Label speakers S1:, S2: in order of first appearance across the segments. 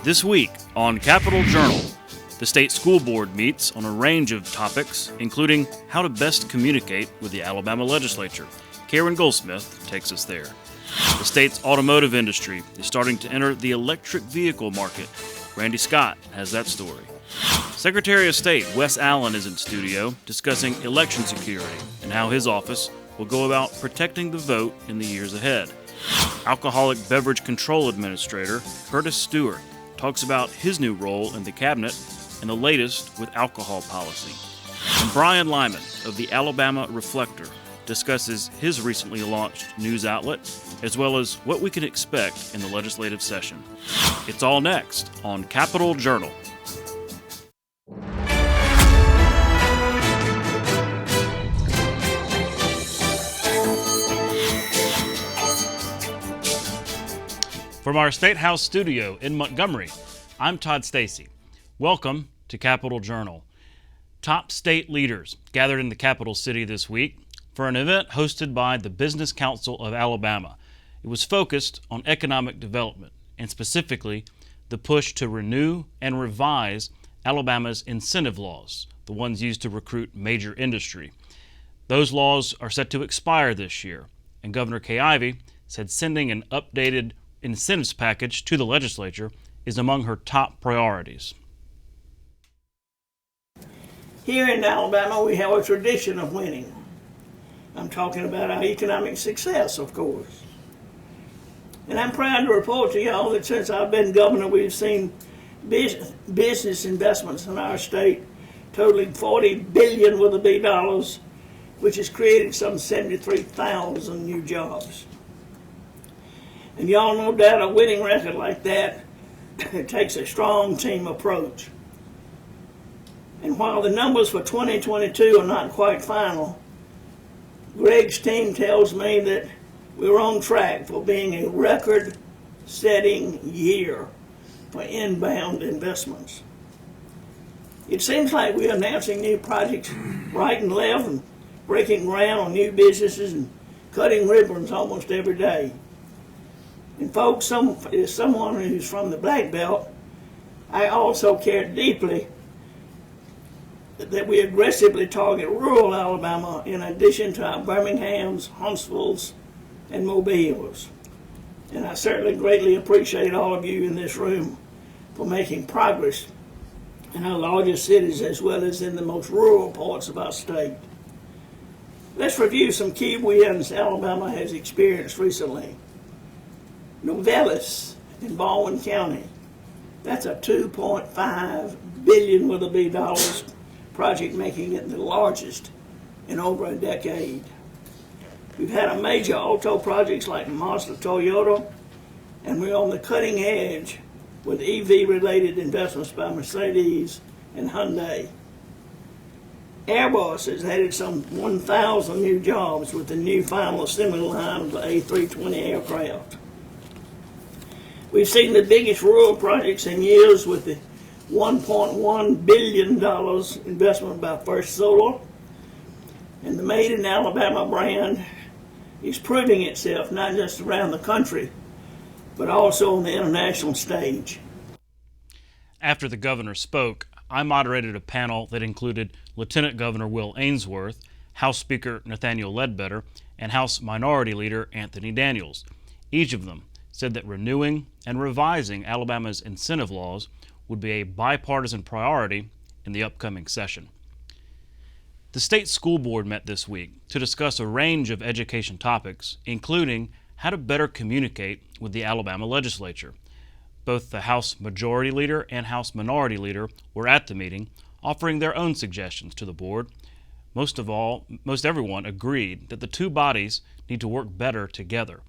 S1: This week on Capitol Journal, the state school board meets on a range of topics, including how to best communicate with the Alabama legislature. Karen Goldsmith takes us there. The state's automotive industry is starting to enter the electric vehicle market. Randy Scott has that story. Secretary of State Wes Allen is in studio discussing election security and how his office will go about protecting the vote in the years ahead. Alcoholic Beverage Control Administrator Curtis Stewart talks about his new role in the cabinet and the latest with alcohol policy. And Brian Lyman of the Alabama Reflector discusses his recently launched news outlet, as well as what we can expect in the legislative session. It's all next on Capitol Journal. From our State House studio in Montgomery, I'm Todd Stacy. Welcome to Capitol Journal. Top state leaders gathered in the capital city this week for an event hosted by the Business Council of Alabama. It was focused on economic development and specifically the push to renew and revise Alabama's incentive laws, the ones used to recruit major industry. Those laws are set to expire this year, and Governor Kay Ivey said sending an updated incentives package to the legislature is among her top priorities.
S2: Here in Alabama, we have a tradition of winning. I'm talking about our economic success, of course. And I'm proud to report to y'all that since I've been governor, we've seen business investments in our state totaling $40 billion with a B dollars, which has created some 73,000 new jobs. And y'all no doubt a winning record like that, it takes a strong team approach. And while the numbers for 2022 are not quite final, Greg's team tells me that we're on track for being a record-setting year for inbound investments. It seems like we're announcing new projects right and left and breaking ground on new businesses and cutting ribbons almost every day. And folks, as someone who's from the Black Belt, I also care deeply that we aggressively target rural Alabama in addition to our Birminghams, Huntsvilles, and Mobiles. And I certainly greatly appreciate all of you in this room for making progress in our largest cities as well as in the most rural parts of our state. Let's review some key wins Alabama has experienced recently. Novellis in Baldwin County, that's a $2.5 billion with a B dollars project, making it the largest in over a decade. We've had a major auto projects like Mazda Toyota, and we're on the cutting edge with EV-related investments by Mercedes and Hyundai. Airbus has added some 1,000 new jobs with the new final assembly line of the A320 aircraft. We've seen the biggest rural projects in years with the $1.1 billion investment by First Solar. And the Made in Alabama brand is proving itself not just around the country, but also on the international stage.
S1: After the governor spoke, I moderated a panel that included Lieutenant Governor Will Ainsworth, House Speaker Nathaniel Ledbetter, and House Minority Leader Anthony Daniels. Each of them said that renewing and revising Alabama's incentive laws would be a bipartisan priority in the upcoming session. The state school board met this week to discuss a range of education topics, including how to better communicate with the Alabama legislature. Both the House Majority Leader and House Minority Leader were at the meeting, offering their own suggestions to the board. Most everyone agreed that the two bodies need to work better together.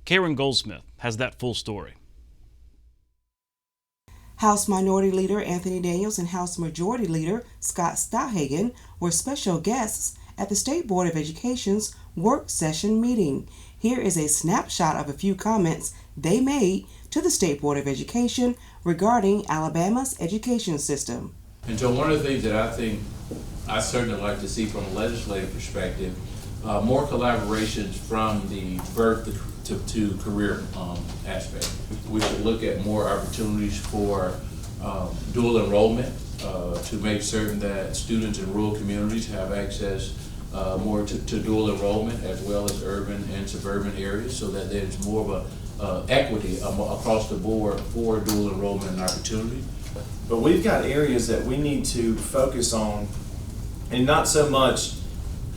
S1: Karen Goldsmith has that full story.
S3: House Minority Leader Anthony Daniels and House Majority Leader Scott Stahagen were special guests at the State Board of Education's work session meeting. Here is a snapshot of a few comments they made to the State Board of Education regarding Alabama's education system.
S4: And so one of the things that I think I certainly like to see from a legislative perspective, more collaborations from the birth to career aspect. We should look at more opportunities for dual enrollment to make certain that students in rural communities have access more to dual enrollment, as well as urban and suburban areas, so that there's more of a equity across the board for dual enrollment and opportunity.
S5: But we've got areas that we need to focus on, and not so much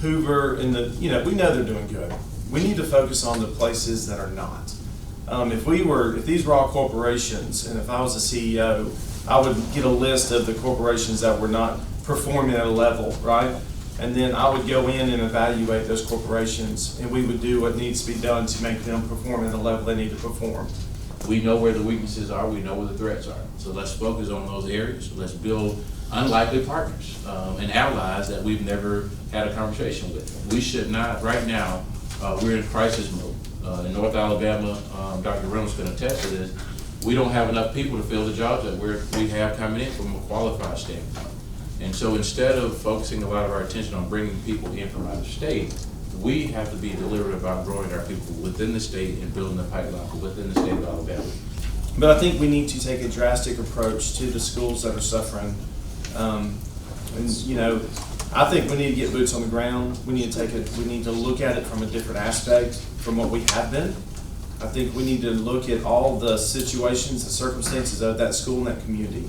S5: Hoover and we know they're doing good. We need to focus on the places that are not. If these were all corporations, and if I was a CEO, I would get a list of the corporations that were not performing at a level, right? And then I would go in and evaluate those corporations, and we would do what needs to be done to make them perform at the level they need to perform.
S4: We know where the weaknesses are, we know where the threats are. So let's focus on those areas. Let's build unlikely partners and allies that we've never had a conversation with. We should not, right now, we're in crisis mode. In North Alabama, Dr. Reynolds can attest to this, we don't have enough people to fill the jobs that we have coming in from a qualified standpoint. And so instead of focusing a lot of our attention on bringing people in from out of state, we have to be deliberate about growing our people within the state and building the pipeline within the state of Alabama.
S5: But I think we need to take a drastic approach to the schools that are suffering. I think we need to get boots on the ground. We need to look at it from a different aspect from what we have been. I think we need to look at all the situations, the circumstances of that school and that community.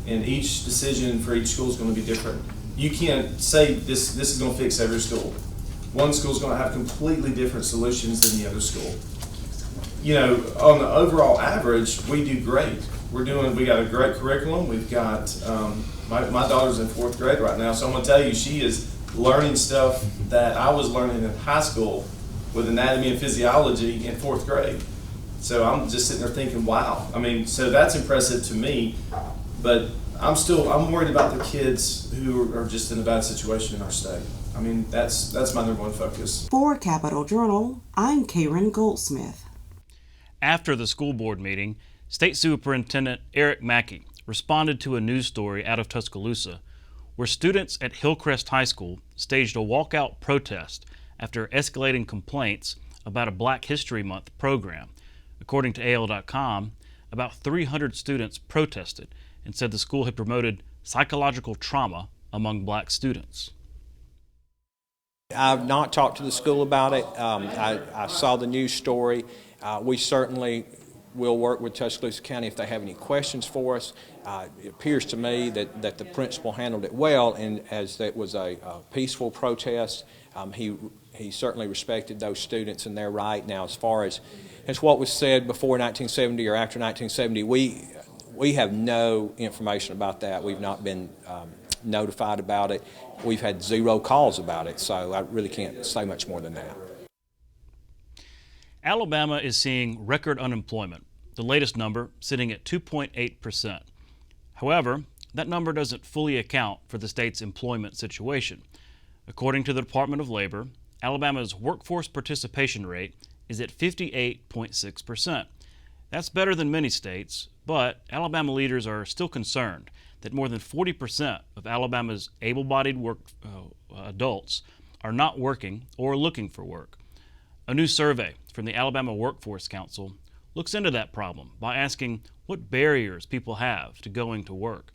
S5: And each decision for each school is going to be different. You can't say this is going to fix every school. One school is going to have completely different solutions than the other school. On the overall average, we do great. We got a great curriculum. We've got, my daughter's in 4th grade right now, so I'm going to tell you, she is learning stuff that I was learning in high school with anatomy and physiology in 4th grade. So I'm just sitting there thinking, wow. So that's impressive to me, but I'm worried about the kids who are just in a bad situation in our state. That's my number one focus.
S3: For Capital Journal, I'm Karen Goldsmith.
S1: After the school board meeting, State Superintendent Eric Mackey responded to a news story out of Tuscaloosa where students at Hillcrest High School staged a walkout protest after escalating complaints about a Black History Month program. According to AL.com, about 300 students protested and said the school had promoted psychological trauma among Black students.
S6: I've not talked to the school about it. I saw the news story. We certainly will work with Tuscaloosa County if they have any questions for us. It appears to me that the principal handled it well, and as that was a peaceful protest, he certainly respected those students and their right. Now, as far as what was said before 1970 or after 1970, we have no information about that. We've not been notified about it. We've had 0 calls about it, so I really can't say much more than that.
S1: Alabama is seeing record unemployment, the latest number sitting at 2.8%. However, that number doesn't fully account for the state's employment situation. According to the Department of Labor, Alabama's workforce participation rate is at 58.6%. That's better than many states, but Alabama leaders are still concerned that more than 40% of Alabama's able-bodied adults are not working or looking for work. A new survey from the Alabama Workforce Council looks into that problem by asking what barriers people have to going to work.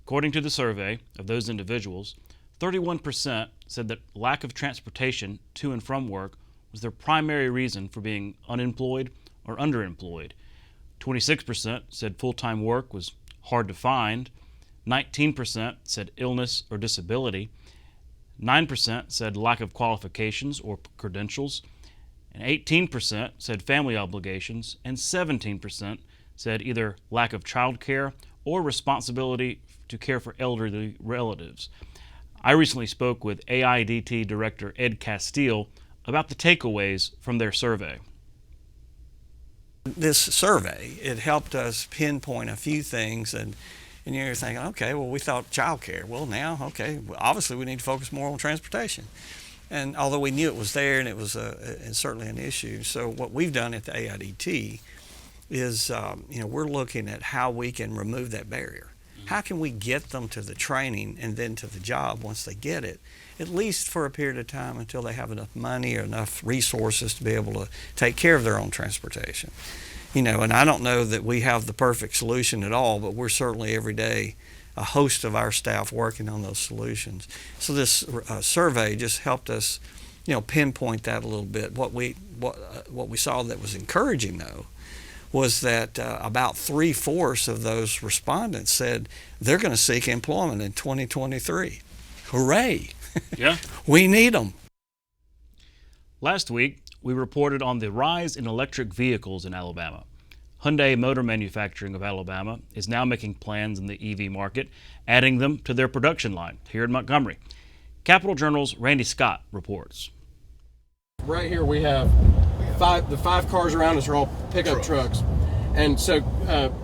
S1: According to the survey of those individuals, 31% said that lack of transportation to and from work was their primary reason for being unemployed or underemployed. 26% said full-time work was hard to find. 19% said illness or disability. 9% said lack of qualifications or credentials. And 18% said family obligations. And 17% said either lack of child care or responsibility to care for elderly relatives. I recently spoke with AIDT Director Ed Castile about the takeaways from their survey.
S7: This survey, it helped us pinpoint a few things, and you're thinking, okay, well, we thought child care. Well, now, okay, well, obviously we need to focus more on transportation. And although we knew it was there and it was certainly an issue, so what we've done at the AIDT is, we're looking at how we can remove that barrier. How can we get them to the training and then to the job once they get it, at least for a period of time until they have enough money or enough resources to be able to take care of their own transportation? And I don't know that we have the perfect solution at all, but we're certainly every day a host of our staff working on those solutions. So this survey just helped us, pinpoint that a little bit. What we saw that was encouraging, though, was that about 3/4 of those respondents said they're going to seek employment in 2023. Hooray!
S1: Yeah.
S7: We need them.
S1: Last week, we reported on the rise in electric vehicles in Alabama. Hyundai Motor Manufacturing of Alabama is now making plans in the EV market, adding them to their production line here in Montgomery. Capital Journal's Randy Scott reports.
S8: Right here we have the five cars around us are all pickup trucks. And so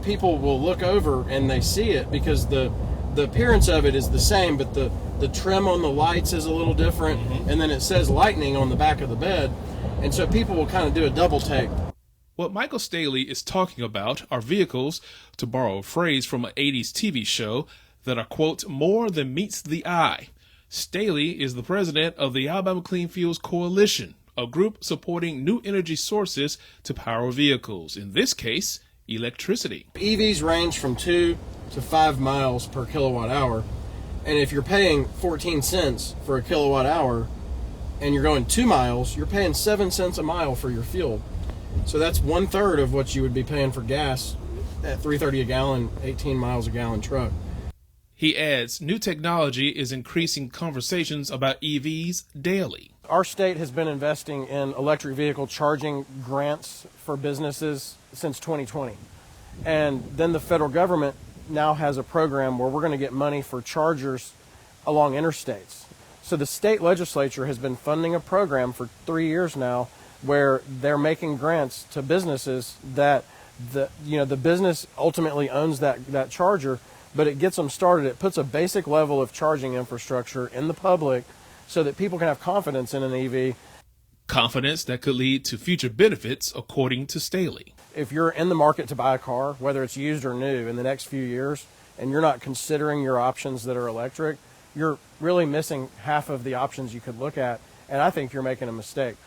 S8: people will look over and they see it because the appearance of it is the same, but the trim on the lights is a little different, and then it says lightning on the back of the bed. And so people will kind of do a double take.
S9: What Michael Staley is talking about are vehicles, to borrow a phrase from an 80s TV show, that are, quote, more than meets the eye. Staley is the president of the Alabama Clean Fuels Coalition, a group supporting new energy sources to power vehicles, in this case, electricity.
S8: EVs range from 2 to 5 miles per kilowatt hour, and if you're paying 14 cents for a kilowatt hour and you're going 2 miles, you're paying 7 cents a mile for your fuel. So that's 1/3 of what you would be paying for gas at $3.30 a gallon, 18 miles a gallon truck.
S9: He adds, new technology is increasing conversations about EVs daily.
S8: Our state has been investing in electric vehicle charging grants for businesses since 2020. And then the federal government now has a program where we're going to get money for chargers along interstates. So the state legislature has been funding a program for 3 years now where they're making grants to businesses that the business ultimately owns that charger, but it gets them started. It puts a basic level of charging infrastructure in the public so that people can have confidence in an EV.
S9: Confidence that could lead to future benefits, according to Staley.
S8: If you're in the market to buy a car, whether it's used or new, in the next few years, and you're not considering your options that are electric, you're really missing half of the options you could look at, and I think you're making a mistake.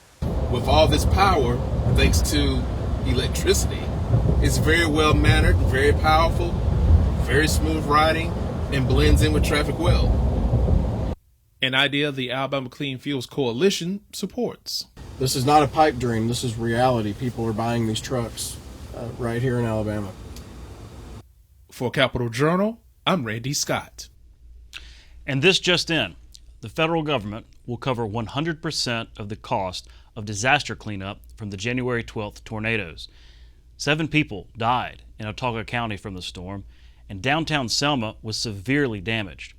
S10: With all this power, thanks to electricity, it's very well mannered, very powerful, very smooth riding, and blends in with traffic well.
S9: An idea the Alabama Clean Fuels Coalition supports.
S8: This is not a pipe dream. This is reality. People are buying these trucks right here in Alabama.
S9: For Capital Journal, I'm Randy Scott.
S1: And this just in, the federal government will cover 100% of the cost of disaster cleanup from the January 12th tornadoes. 7 people died in Autauga County from the storm, and downtown Selma was severely damaged.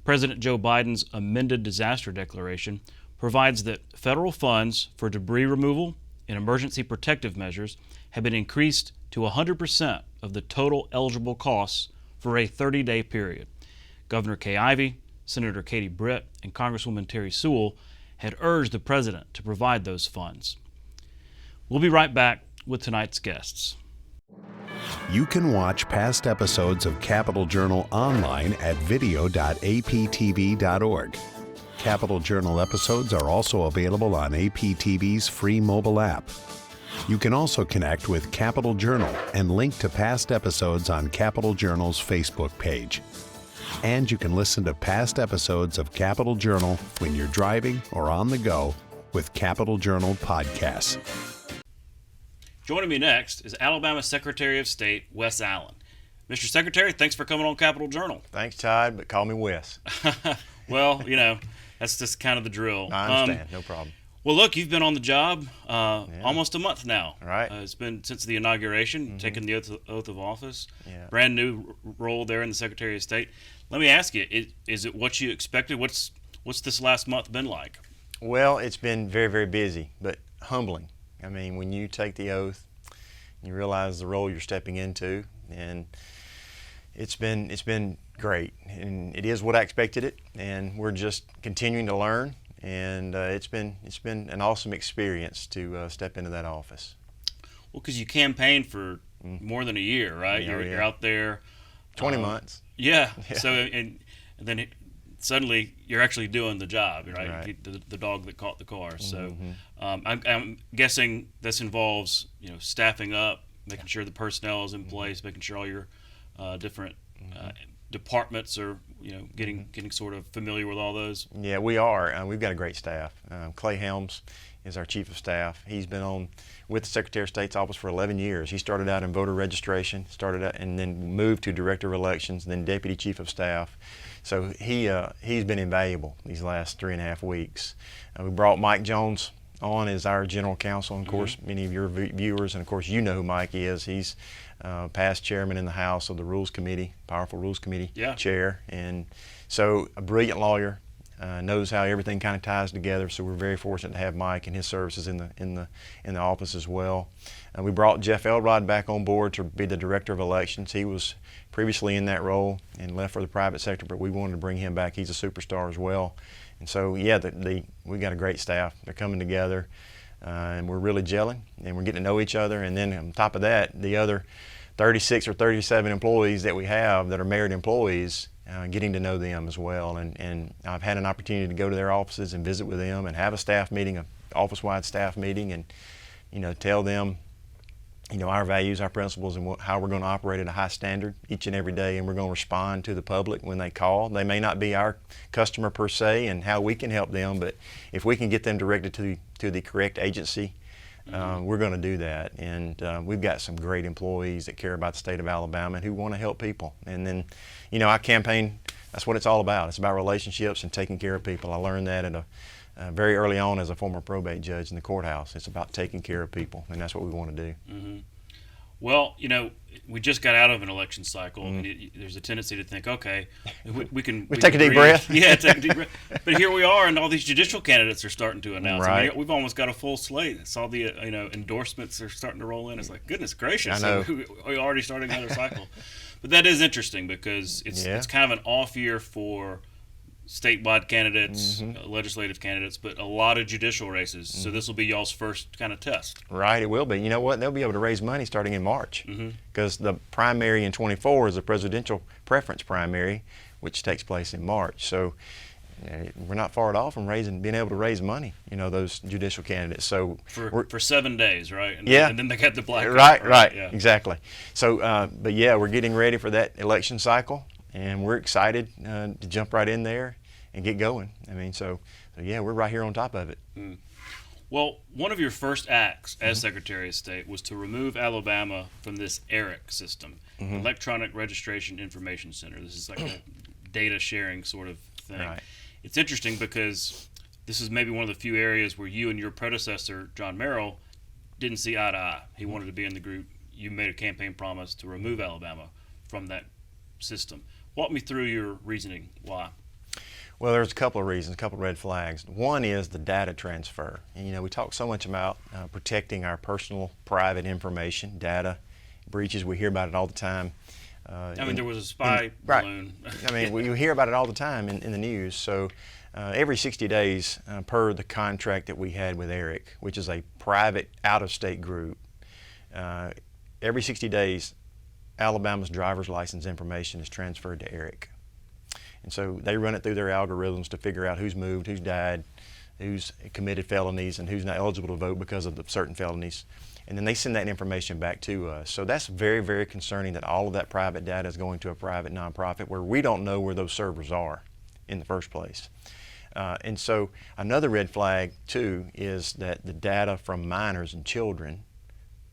S1: President Joe Biden's amended disaster declaration provides that federal funds for debris removal and emergency protective measures have been increased to 100% of the total eligible costs for a 30-day period. Governor Kay Ivey, Senator Katie Britt, and Congresswoman Terry Sewell had urged the president to provide those funds. We'll be right back with tonight's guests.
S11: You can watch past episodes of Capital Journal online at video.aptv.org. Capital Journal episodes are also available on APTV's free mobile app. You can also connect with Capital Journal and link to past episodes on Capital Journal's Facebook page. And you can listen to past episodes of Capital Journal when you're driving or on the go with Capital Journal podcasts.
S1: Joining me next is Alabama Secretary of State Wes Allen. Mr. Secretary, thanks for coming on Capital Journal.
S12: Thanks, Todd, but call me Wes.
S1: Well, that's just kind of the drill.
S12: I understand, no problem.
S1: Well, look, you've been on the job almost a month now.
S12: Right.
S1: It's been since the inauguration, taking the oath of office.
S12: Yeah.
S1: Brand new role there in the Secretary of State. Let me ask you, is it what you expected? What's this last month been like?
S12: Well, it's been very, very busy, but humbling. I mean, when you take the oath, you realize the role you're stepping into, and it's been great, and it is what I expected it, and we're just continuing to learn, and it's been an awesome experience to step into that office.
S1: Well, because you campaigned for more than a year, right?
S12: Yeah,
S1: You're out there.
S12: 20 months.
S1: Yeah. So and then suddenly you're actually doing the job, right?
S12: Right.
S1: The dog that caught the car. So
S12: Mm-hmm.
S1: I'm guessing this involves staffing up, making sure the personnel is in place, making sure all your different departments are getting sort of familiar with all those.
S12: Yeah, we are. We've got a great staff. Clay Helms is our chief of staff. He's been on with the Secretary of State's office for 11 years. He started out in voter registration, and then moved to Director of Elections, and then Deputy Chief of Staff. So he's been invaluable these last 3.5 weeks. We brought Mike Jones on as our General Counsel, and of course many of your viewers, and of course you know who Mike is. He's past chairman in the House of the Rules Committee, powerful Rules Committee chair, and so a brilliant lawyer. Knows how everything kind of ties together, so we're very fortunate to have Mike and his services in the office as well. We brought Jeff Elrod back on board to be the Director of Elections. He was previously in that role and left for the private sector, but we wanted to bring him back. He's a superstar as well. And so, yeah, we got a great staff. They're coming together, and we're really gelling, and we're getting to know each other. And then on top of that, the other 36 or 37 employees that we have that are merit employees, getting to know them as well. And I've had an opportunity to go to their offices and visit with them and have a staff meeting, an office-wide staff meeting, and tell them our values, our principles, and how we're going to operate at a high standard each and every day, and we're going to respond to the public when they call. They may not be our customer per se, and how we can help them, but if we can get them directed to the correct agency, we're going to do that. And we've got some great employees that care about the state of Alabama and who want to help people. And then, our campaign, that's what it's all about. It's about relationships and taking care of people. I learned that at very early on as a former probate judge in the courthouse. It's about taking care of people, and that's what we want to do.
S1: Mm-hmm. Well, we just got out of an election cycle, and there's a tendency to think, okay, we can
S12: take a deep breath.
S1: Yeah, take a deep breath. But here we are, and all these judicial candidates are starting to announce.
S12: Right.
S1: I mean, we've almost got a full slate. I saw the endorsements are starting to roll in. It's like, goodness gracious,
S12: I know.
S1: We already started another cycle. But that is interesting because it's kind of an off year for statewide candidates, legislative candidates, but a lot of judicial races. So this will be y'all's first kind of test.
S12: Right, it will be. You know what? They'll be able to raise money starting in March, because the primary in 24 is a presidential preference primary, which takes place in March. So we're not far at all from being able to raise money. Those judicial candidates. So
S1: for 7 days, right? And
S12: yeah.
S1: And then they got the black.
S12: Right.
S1: Yeah.
S12: Exactly. So, but yeah, we're getting ready for that election cycle, and we're excited to jump right in there and get going. I mean, so yeah, we're right here on top of it.
S1: Well, one of your first acts as Secretary of State was to remove Alabama from this ERIC system, Electronic Registration Information Center. This is like a data sharing sort of thing.
S12: Right.
S1: It's interesting because this is maybe one of the few areas where you and your predecessor, John Merrill, didn't see eye to eye. He wanted to be in the group. You made a campaign promise to remove Alabama from that system. Walk me through your reasoning. Why?
S12: Well, there's a couple of reasons, a couple of red flags. One is the data transfer. And we talk so much about protecting our personal, private information, data breaches. We hear about it all the time.
S1: There was a spy balloon.
S12: Right. We hear about it all the time in the news. So every 60 days, per the contract that we had with ERIC, which is a private out-of-state group, every 60 days, Alabama's driver's license information is transferred to ERIC. And so they run it through their algorithms to figure out who's moved, who's died, who's committed felonies, and who's not eligible to vote because of the certain felonies. And then they send that information back to us. So that's very, very concerning that all of that private data is going to a private nonprofit where we don't know where those servers are in the first place. And so another red flag, too, is that the data from minors and children,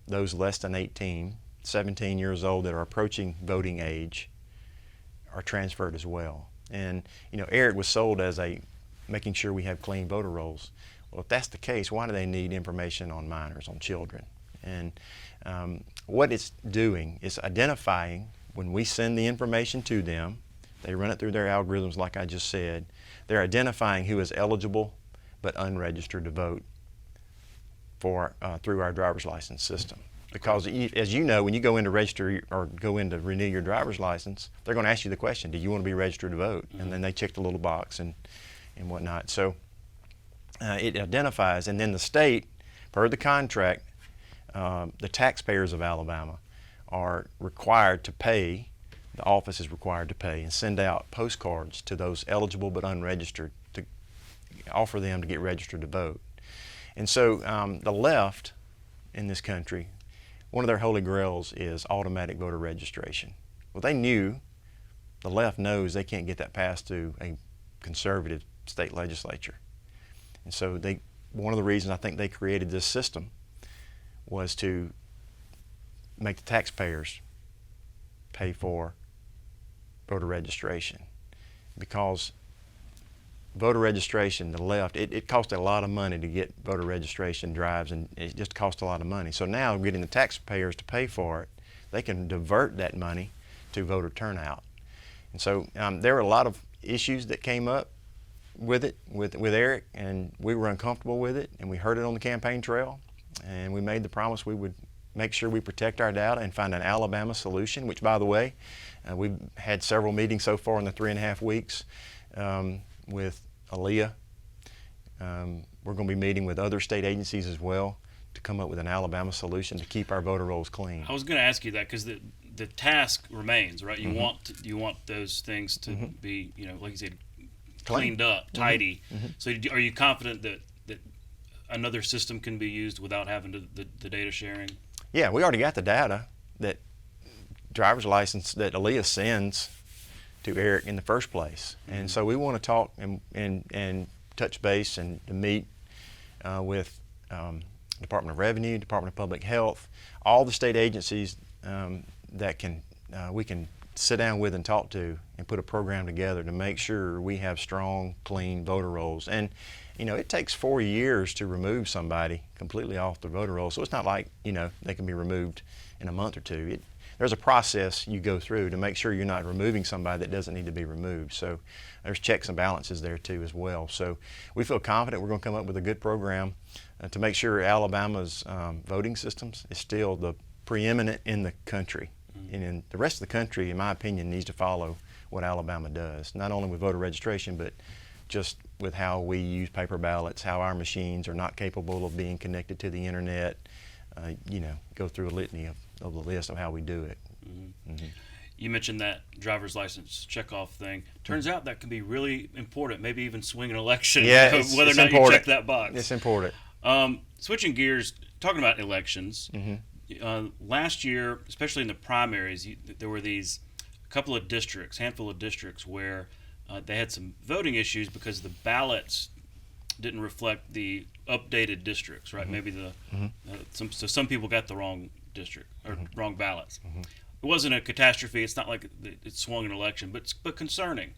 S12: those less than 18, 17 years old that are approaching voting age, are transferred as well. And ERIC was sold as making sure we have clean voter rolls. Well, if that's the case, why do they need information on minors, on children? And what it's doing is identifying when we send the information to them, they run it through their algorithms like I just said, they're identifying who is eligible but unregistered to vote through our driver's license system. Because as you know, when you go in to register or go in to renew your driver's license, they're going to ask you the question, do you want to be registered to vote? And then they check the little box and whatnot. So it identifies, and then the state, per the contract, the taxpayers of Alabama are required to pay the office is required to pay and send out postcards to those eligible but unregistered to offer them to get registered to vote. And so the left in this country, one of their holy grails is automatic voter registration. Well, they knew, the left knows they can't get that passed through a conservative state legislature. And so one of the reasons I think they created this system was to make the taxpayers pay for voter registration, because voter registration, the left, it cost a lot of money to get voter registration drives, and it just cost a lot of money. So now getting the taxpayers to pay for it, they can divert that money to voter turnout. And so there were a lot of issues that came up with it, with Eric, and we were uncomfortable with it, and we heard it on the campaign trail, and we made the promise we would make sure we protect our data and find an Alabama solution, which, by the way, we've had several meetings so far in the 3.5 weeks with Aaliyah. We're going to be meeting with other state agencies as well to come up with an Alabama solution to keep our voter rolls clean.
S1: I was going to ask you that because the task remains, right? You want those things to be, like you said, cleaned up, tidy. So are you confident that another system can be used without having the data sharing?
S12: Yeah, we already got the data, that driver's license that Aaliyah sends to Eric in the first place. And so we want to talk and touch base and to meet with Department of Revenue, Department of Public Health, all the state agencies that we can sit down with and talk to and put a program together to make sure we have strong, clean voter rolls. And it takes 4 years to remove somebody completely off the voter roll, so it's not like they can be removed in a month or two. There's a process you go through to make sure you're not removing somebody that doesn't need to be removed. So there's checks and balances there too as well. So we feel confident we're going to come up with a good program to make sure Alabama's voting systems is still the preeminent in the country. And in the rest of the country, in my opinion, needs to follow what Alabama does, not only with voter registration, but just with how we use paper ballots, how our machines are not capable of being connected to the internet, go through a litany of the list of how we do it.
S1: You mentioned that driver's license checkoff thing. Turns out that can be really important, maybe even swing an election,
S12: whether
S1: or not you check that box.
S12: It's important.
S1: Switching gears, talking about elections, last year, especially in the primaries, there were these handful of districts where they had some voting issues because the ballots didn't reflect the updated districts, right? Maybe some people got the wrong district or wrong ballots. It wasn't a catastrophe. It's not like it swung an election, but concerning.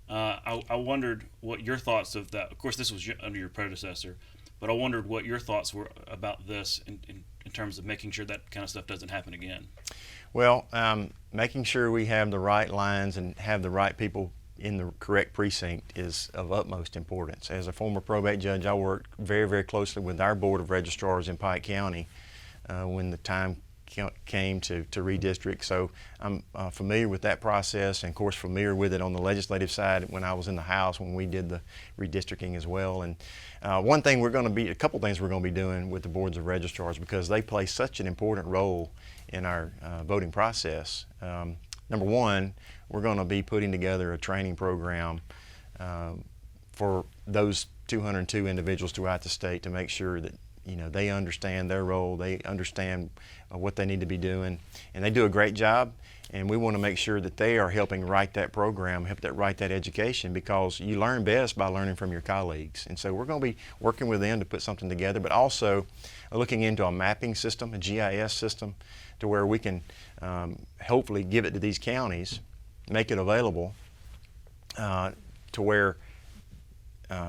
S1: I wondered what your thoughts of that. Of course, this was under your predecessor, but I wondered what your thoughts were about this in terms of making sure that kind of stuff doesn't happen again.
S12: Well, making sure we have the right lines and have the right people in the correct precinct is of utmost importance. As a former probate judge, I worked very, very closely with our board of registrars in Pike County when the time came to redistrict. So I'm familiar with that process, and of course familiar with it on the legislative side when I was in the House when we did the redistricting as well. And a couple things we're going to be doing with the boards of registrars, because they play such an important role in our voting process. Number one, we're going to be putting together a training program for those 202 individuals throughout the state to make sure that they understand their role, they understand what they need to be doing, and they do a great job. And we want to make sure that they are helping write that program, write that education, because you learn best by learning from your colleagues. And so we're going to be working with them to put something together, but also looking into a mapping system, a GIS system, to where we can hopefully give it to these counties, make it available to where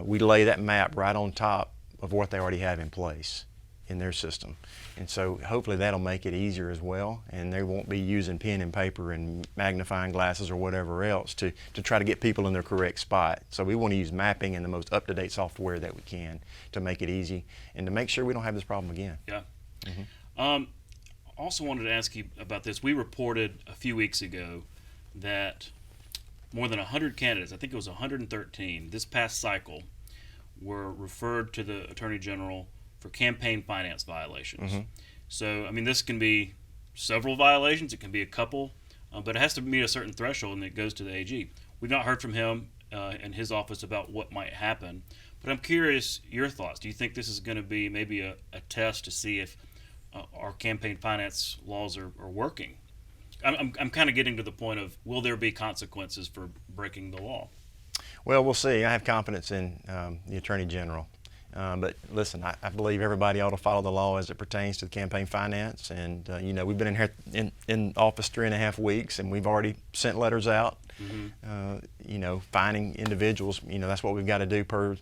S12: we lay that map right on top of what they already have in place in their system. And so hopefully that'll make it easier as well, and they won't be using pen and paper and magnifying glasses or whatever else to try to get people in their correct spot. So we want to use mapping and the most up-to-date software that we can to make it easy and to make sure we don't have this problem again.
S1: Yeah. Also wanted to ask you about this. We reported a few weeks ago that more than 100 candidates, I think it was 113, this past cycle, were referred to the Attorney General for campaign finance violations. So, I mean, this can be several violations. It can be a couple. but it has to meet a certain threshold, and it goes to the AG. We've not heard from him in his office about what might happen, but I'm curious your thoughts. Do you think this is going to be maybe a test to see if our campaign finance laws are working? I'm kind of getting to the point of, will there be consequences for breaking the law?
S12: Well, we'll see. I have confidence in the Attorney General. But listen, I believe everybody ought to follow the law as it pertains to the campaign finance. And, we've been in here in office 3.5 weeks, and we've already sent letters out, fining individuals. That's what we've got to do per,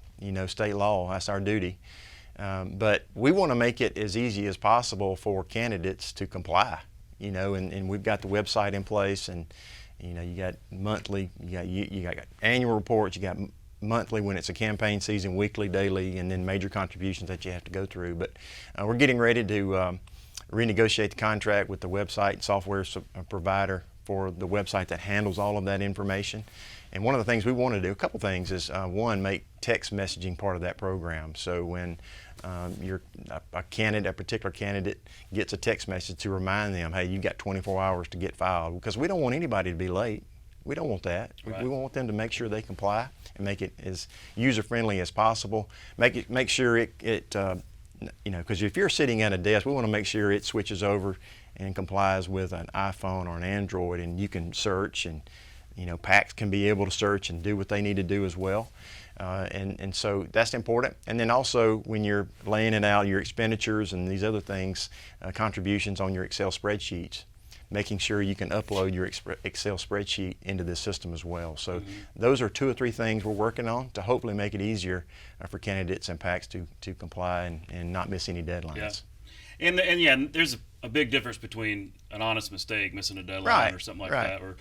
S12: state law. That's our duty. But we want to make it as easy as possible for candidates to comply, and we've got the website in place, and, you got monthly, you got annual reports, you got monthly when it's a campaign season, weekly, daily, and then major contributions that you have to go through. But we're getting ready to renegotiate the contract with the website software provider for the website that handles all of that information. And one of the things we want to do, a couple things, is one, make text messaging part of that program. So when a particular candidate gets a text message to remind them, hey, you've got 24 hours to get filed, because we don't want anybody to be late. We don't want that.
S1: Right.
S12: We want them to make sure they comply and make it as user-friendly as possible. Make sure it because if you're sitting at a desk, we want to make sure it switches over and complies with an iPhone or an Android, and you can search, and PACs can be able to search and do what they need to do as well. And so that's important. And then also, when you're laying it out, your expenditures and these other things, contributions on your Excel spreadsheets, making sure you can upload your Excel spreadsheet into this system as well. So those are 2 or 3 things we're working on to hopefully make it easier for candidates and PACs to comply and not miss any deadlines.
S1: Yeah. And there's a big difference between an honest mistake, missing a deadline or something like that, or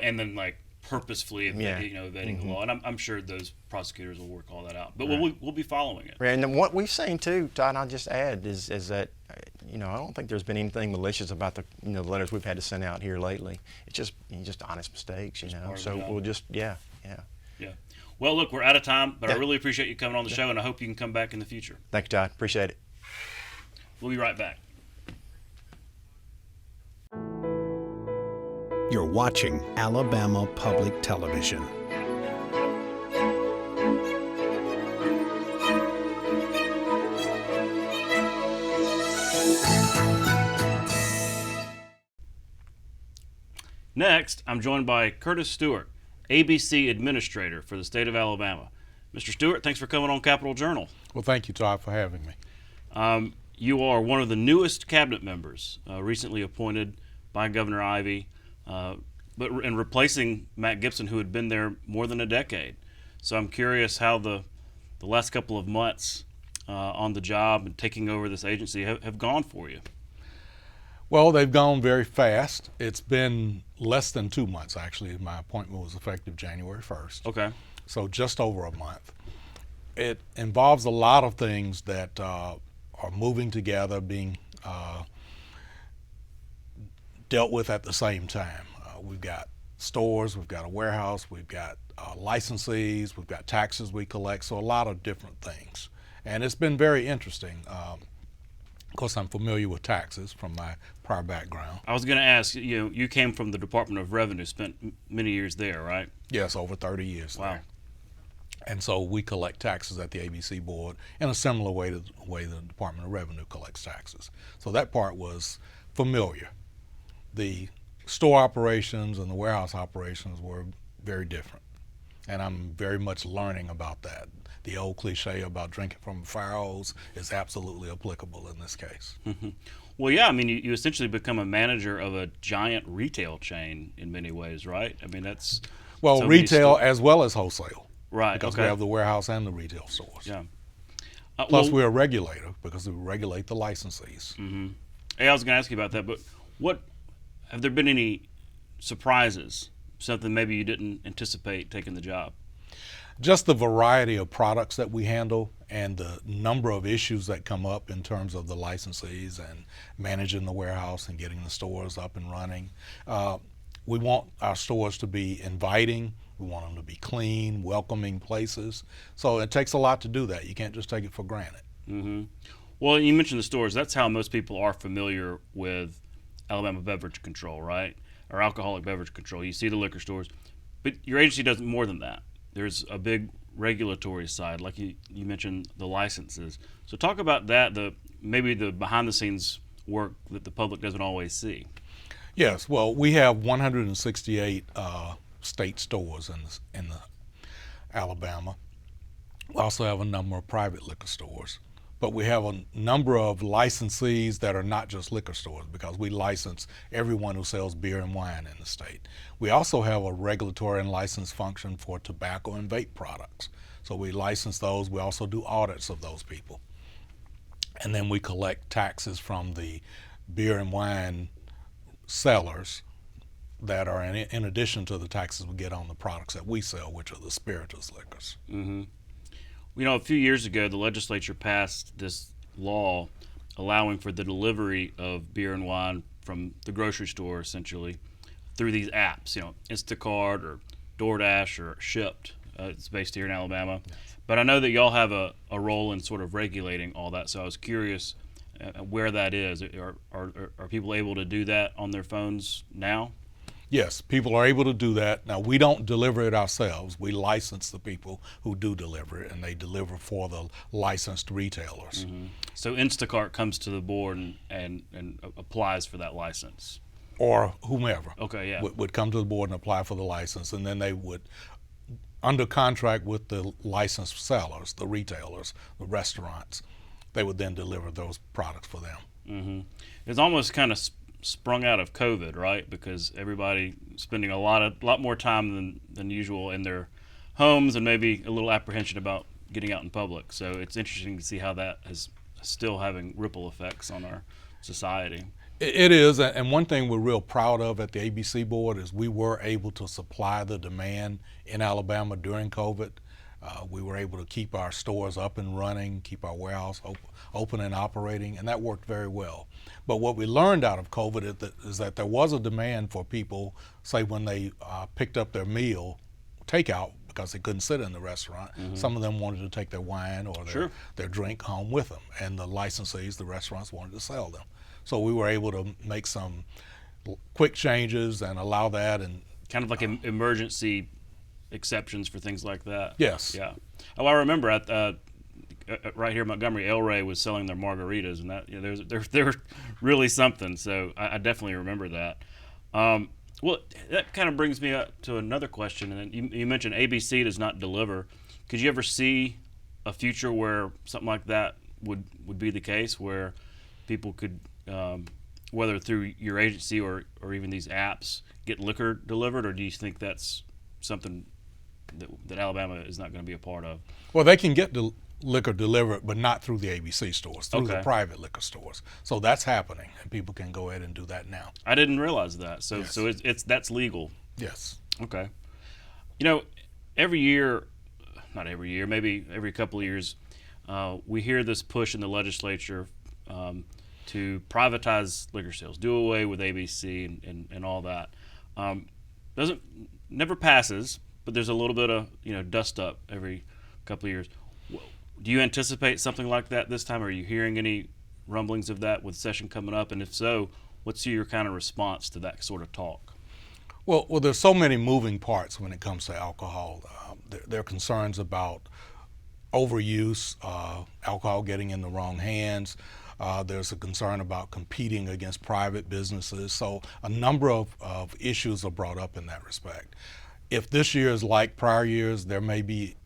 S1: and then like purposefully evading the law. And I'm sure those prosecutors will work all that out. But we'll be following it.
S12: Right. And then what we've seen too, Todd, and I'll just add, is that I don't think there's been anything malicious about the the letters we've had to send out here lately. It's just honest mistakes, So we'll just yeah.
S1: Well, look, we're out of time, but I really appreciate you coming on the show, and I hope you can come back in the future.
S12: Thank you, Todd. Appreciate it.
S1: We'll be right back.
S11: You're watching Alabama Public Television.
S1: Next, I'm joined by Curtis Stewart, ABC Administrator for the state of Alabama. Mr. Stewart, thanks for coming on Capitol Journal.
S13: Well, thank you, Todd, for having me.
S1: You are one of the newest cabinet members, recently appointed by Governor Ivey, but in replacing Matt Gibson, who had been there more than a decade. So I'm curious how the last couple of months on the job and taking over this agency have gone for you.
S13: Well, they've gone very fast. It's been less than 2 months, actually. My appointment was effective January 1st.
S1: Okay.
S13: So just over a month. It involves a lot of things that are moving together, being dealt with at the same time. We've got stores, we've got a warehouse, we've got licensees, we've got taxes we collect, so a lot of different things. And it's been very interesting. Of course, I'm familiar with taxes from my prior background.
S1: I was going to ask, you came from the Department of Revenue, spent many years there, right?
S13: Yes, over 30 years
S1: Wow.
S13: there. And so we collect taxes at the ABC board in a similar way to the way the Department of Revenue collects taxes. So that part was familiar. The store operations and the warehouse operations were very different. And I'm very much learning about that. The old cliche about drinking from a fire hose is absolutely applicable in this case.
S1: Well, yeah, I mean, you essentially become a manager of a giant retail chain in many ways, right? I mean, that's...
S13: Well,
S1: so many
S13: retail
S1: stores.
S13: as well as wholesale.
S1: Right,
S13: Because
S1: okay.
S13: we have the warehouse and the retail stores.
S1: Yeah.
S13: Plus, we're a regulator because we regulate the licensees.
S1: Hey, I was going to ask you about that, but have there been any surprises, something maybe you didn't anticipate taking the job?
S13: Just the variety of products that we handle and the number of issues that come up in terms of the licensees and managing the warehouse and getting the stores up and running. We want our stores to be inviting. We want them to be clean, welcoming places. So it takes a lot to do that. You can't just take it for granted.
S1: Well, you mentioned the stores. That's how most people are familiar with Alabama Beverage Control, right? or alcoholic beverage control. You see the liquor stores, but your agency does more than that. There's a big regulatory side, like you mentioned the licenses. So talk about that, maybe the behind the scenes work that the public doesn't always see.
S13: Yes, well, we have 168 state stores in the Alabama. We also have a number of private liquor stores, but we have a number of licensees that are not just liquor stores, because we license everyone who sells beer and wine in the state. We also have a regulatory and license function for tobacco and vape products. So we license those. We also do audits of those people. And then we collect taxes from the beer and wine sellers that are in addition to the taxes we get on the products that we sell, which are the spirituous liquors.
S1: Mm-hmm. You know, a few years ago, the legislature passed this law allowing for the delivery of beer and wine from the grocery store, essentially, through these apps, you know, Instacart or DoorDash or Shipt. It's based here in Alabama. Yes. But I know that y'all have a role in sort of regulating all that, so I was curious where that is. Are people able to do that on their phones now?
S13: Yes, people are able to do that. Now, we don't deliver it ourselves. We license the people who do deliver it, and they deliver for the licensed retailers.
S1: Mm-hmm. So Instacart comes to the board and applies for that license?
S13: Or whomever.
S1: Okay, yeah.
S13: Would come to the board and apply for the license, and then they would, under contract with the licensed sellers, the retailers, the restaurants, they would then deliver those products for them.
S1: Mm-hmm. It's almost kind of sprung out of COVID, right? Because everybody spending a lot more time than usual in their homes, and maybe a little apprehension about getting out in public. So it's interesting to see how that is still having ripple effects on our society.
S13: It is, and one thing we're real proud of at the ABC board is we were able to supply the demand in Alabama during COVID. We were able to keep our stores up and running, keep our warehouse open and operating, and that worked very well. But what we learned out of COVID is that there was a demand for people, say when they picked up their meal, takeout, because they couldn't sit in the restaurant. Mm-hmm. Some of them wanted to take their wine or their drink home with them, and the licensees, the restaurants, wanted to sell them. So we were able to make some quick changes and allow that, and
S1: kind of like emergency exceptions for things like that.
S13: Yes.
S1: Yeah. Oh, I remember right here in Montgomery, El Rey was selling their margaritas, and that, you know, they're really something. So I definitely remember that. Well, that kind of brings me up to another question. And you mentioned ABC does not deliver. Could you ever see a future where something like that would be the case, where people could, whether through your agency or even these apps, get liquor delivered, or do you think that's something that Alabama is not going to be a part of?
S13: Well, they can get the liquor delivered, but not through the ABC stores, through the private liquor stores. So that's happening, and people can go ahead and do that now.
S1: I didn't realize that. So
S13: yes.
S1: So that's legal.
S13: Yes.
S1: Okay. You know, every year, not every year, maybe every couple of years, we hear this push in the legislature to privatize liquor sales, do away with ABC and all that. Never passes, but there's a little bit of dust up every couple of years. Do you anticipate something like that this time? Are you hearing any rumblings of that with session coming up? And if so, what's your kind of response to that sort of talk?
S13: Well, there's so many moving parts when it comes to alcohol. There are concerns about overuse, alcohol getting in the wrong hands. There's a concern about competing against private businesses. So a number of issues are brought up in that respect. If this year is like prior years, there may be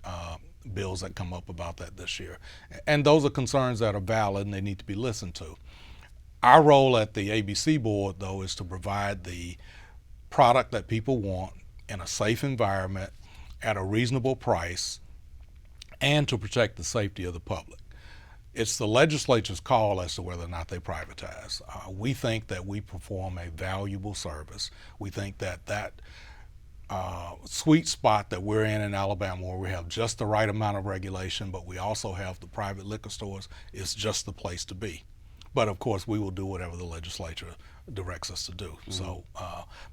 S13: bills that come up about that this year. And those are concerns that are valid and they need to be listened to. Our role at the ABC board, though, is to provide the product that people want in a safe environment at a reasonable price and to protect the safety of the public. It's the legislature's call as to whether or not they privatize. We think that we perform a valuable service. We think that sweet spot that we're in Alabama, where we have just the right amount of regulation, but we also have the private liquor stores, is just the place to be. But of course, we will do whatever the legislature directs us to do. Mm-hmm. So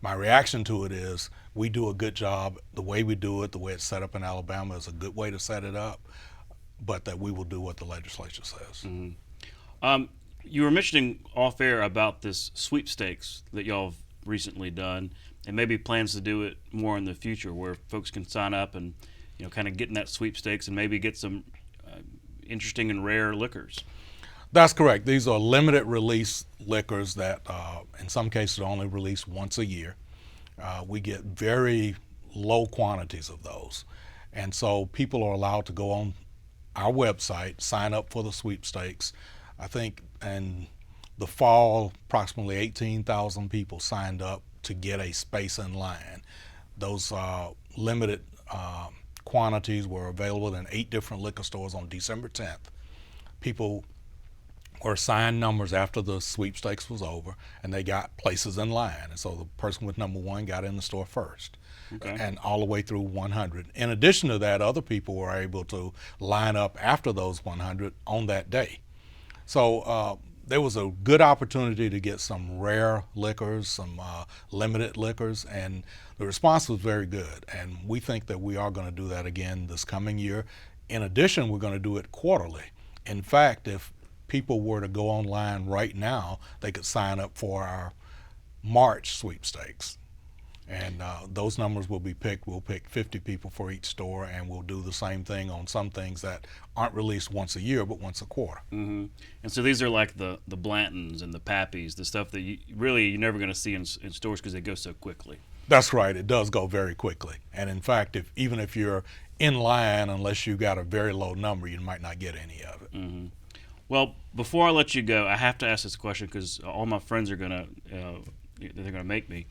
S13: my reaction to it is we do a good job. The way we do it, the way it's set up in Alabama, is a good way to set it up, but that we will do what the legislature says.
S1: Mm-hmm. You were mentioning off air about this sweepstakes that y'all recently done, and maybe plans to do it more in the future, where folks can sign up and kind of get in that sweepstakes and maybe get some interesting and rare liquors.
S13: That's correct. These are limited release liquors that in some cases are only released once a year. We get very low quantities of those. And so people are allowed to go on our website, sign up for the sweepstakes. I think in the fall, approximately 18,000 people signed up to get a space in line. Those limited quantities were available in 8 different liquor stores on December 10th. People were assigned numbers after the sweepstakes was over, and they got places in line. And so the person with number 1 got in the store first. Okay. And all the way through 100. In addition to that, other people were able to line up after those 100 on that day. So there was a good opportunity to get some rare liquors, some limited liquors, and the response was very good. And we think that we are going to do that again this coming year. In addition, we're going to do it quarterly. In fact, if people were to go online right now, they could sign up for our March sweepstakes. And those numbers will be picked. We'll pick 50 people for each store, and we'll do the same thing on some things that aren't released once a year, but once a quarter.
S1: Mm-hmm. And so these are like the Blantons and the Pappies, the stuff that you're never going to see in stores because they go so quickly.
S13: That's right. It does go very quickly. And in fact, even if you're in line, unless you got a very low number, you might not get any of it.
S1: Mm-hmm. Well, before I let you go, I have to ask this question because all my friends are they're gonna make me.